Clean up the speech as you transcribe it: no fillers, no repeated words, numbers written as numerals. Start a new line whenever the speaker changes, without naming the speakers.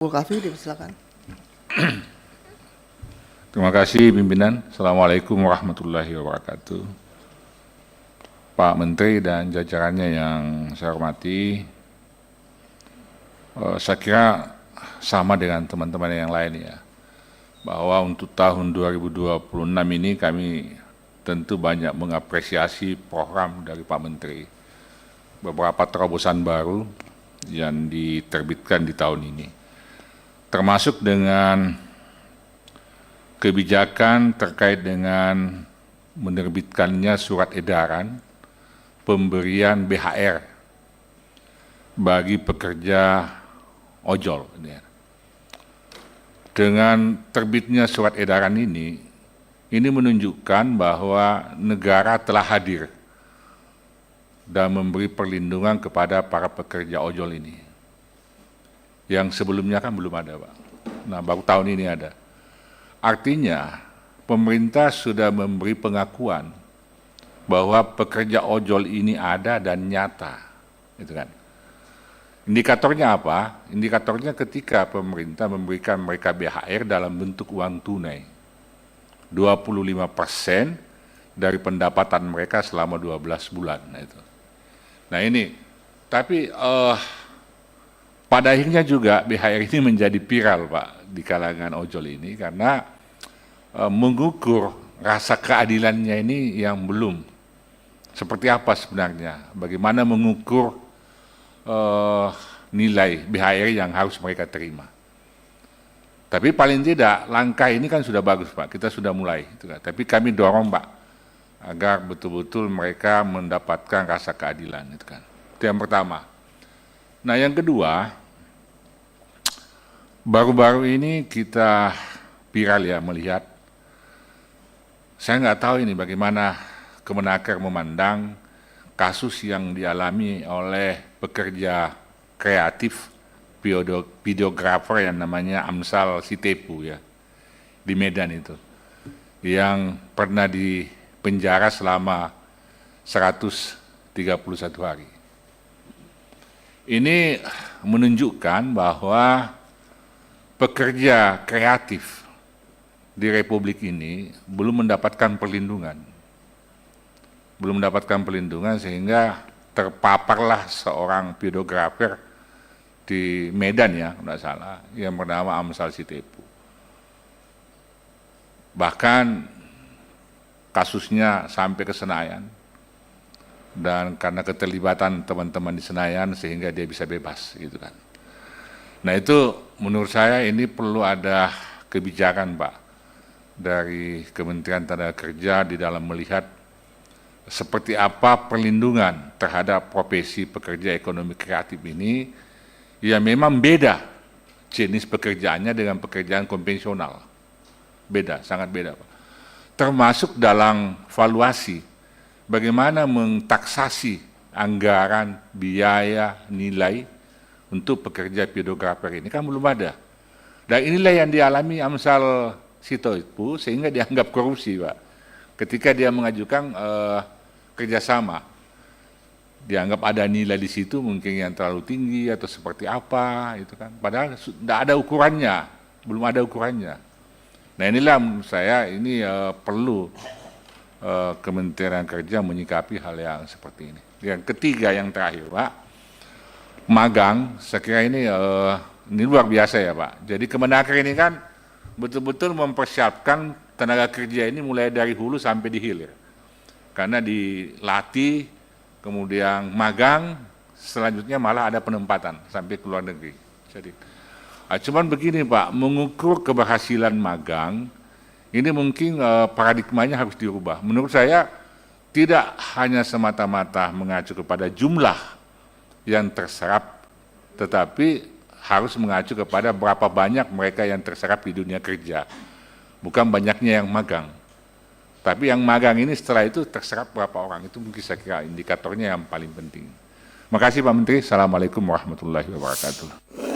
Kafi, silakan.
Terima kasih pimpinan. Assalamualaikum warahmatullahi wabarakatuh. Pak Menteri dan jajarannya yang saya hormati, saya kira sama dengan teman-teman yang lain ya, bahwa untuk tahun 2026 ini kami tentu banyak mengapresiasi program dari Pak Menteri. Beberapa terobosan baru yang diterbitkan di tahun ini, termasuk dengan kebijakan terkait dengan menerbitkannya surat edaran pemberian BHR bagi pekerja ojol. Dengan terbitnya surat edaran ini menunjukkan bahwa negara telah hadir dan memberi perlindungan kepada para pekerja ojol ini. Yang sebelumnya kan belum ada, Pak. Nah, baru tahun ini ada. Artinya, pemerintah sudah memberi pengakuan bahwa pekerja ojol ini ada dan nyata. Gitu kan. Indikatornya apa? Indikatornya ketika pemerintah memberikan mereka BHR dalam bentuk uang tunai. 25% dari pendapatan mereka selama 12 bulan. Nah ini, tapi pada akhirnya juga BHR ini menjadi viral, Pak, di kalangan ojol ini karena mengukur rasa keadilannya ini yang belum. Seperti apa sebenarnya? Bagaimana mengukur nilai BHR yang harus mereka terima? Tapi paling tidak langkah ini kan sudah bagus, Pak. Kita sudah mulai. Tapi kami dorong, Pak, agar betul-betul mereka mendapatkan rasa keadilan. Itu yang pertama. Nah, yang kedua, baru-baru ini kita viral ya melihat, saya nggak tahu ini bagaimana Kemenaker memandang kasus yang dialami oleh pekerja kreatif videografer yang namanya Amsal Sitepu ya, di Medan itu, yang pernah dipenjara selama 131 hari. Ini menunjukkan bahwa pekerja kreatif di Republik ini belum mendapatkan perlindungan. Belum mendapatkan perlindungan sehingga terpaparlah seorang videografer di Medan ya, tidak salah, yang bernama Amsal Sitepu. Bahkan kasusnya sampai ke Senayan. Dan karena keterlibatan teman-teman di Senayan sehingga dia bisa bebas gitu kan. Nah itu menurut saya ini perlu ada kebijakan, Pak, dari Kementerian Tenaga Kerja di dalam melihat seperti apa perlindungan terhadap profesi pekerja ekonomi kreatif ini yang memang beda jenis pekerjaannya dengan pekerjaan konvensional. Beda, sangat beda, Pak. Termasuk dalam valuasi, bagaimana mentaksasi anggaran, biaya, nilai untuk pekerja videografer ini kan belum ada. Dan inilah yang dialami Amsal Sitepu sehingga dianggap korupsi, Pak. Ketika dia mengajukan kerjasama, dianggap ada nilai di situ mungkin yang terlalu tinggi atau seperti apa, itu kan. Padahal tidak ada ukurannya, belum ada ukurannya. Nah inilah menurut saya ini perlu Kementerian Kerja menyikapi hal yang seperti ini. Yang ketiga, yang terakhir, Pak, magang, saya kira ini luar biasa ya, Pak. Jadi Kemenaker ini kan betul-betul mempersiapkan tenaga kerja ini mulai dari hulu sampai di hilir. Karena dilatih, kemudian magang, selanjutnya malah ada penempatan sampai ke luar negeri. Jadi, cuman begini, Pak, mengukur keberhasilan magang, ini mungkin paradigmanya harus dirubah. Menurut saya tidak hanya semata-mata mengacu kepada jumlah yang terserap, tetapi harus mengacu kepada berapa banyak mereka yang terserap di dunia kerja. Bukan banyaknya yang magang. Tapi yang magang ini setelah itu terserap berapa orang, itu mungkin saya kira indikatornya yang paling penting. Terima kasih Pak Menteri. Assalamualaikum warahmatullahi wabarakatuh.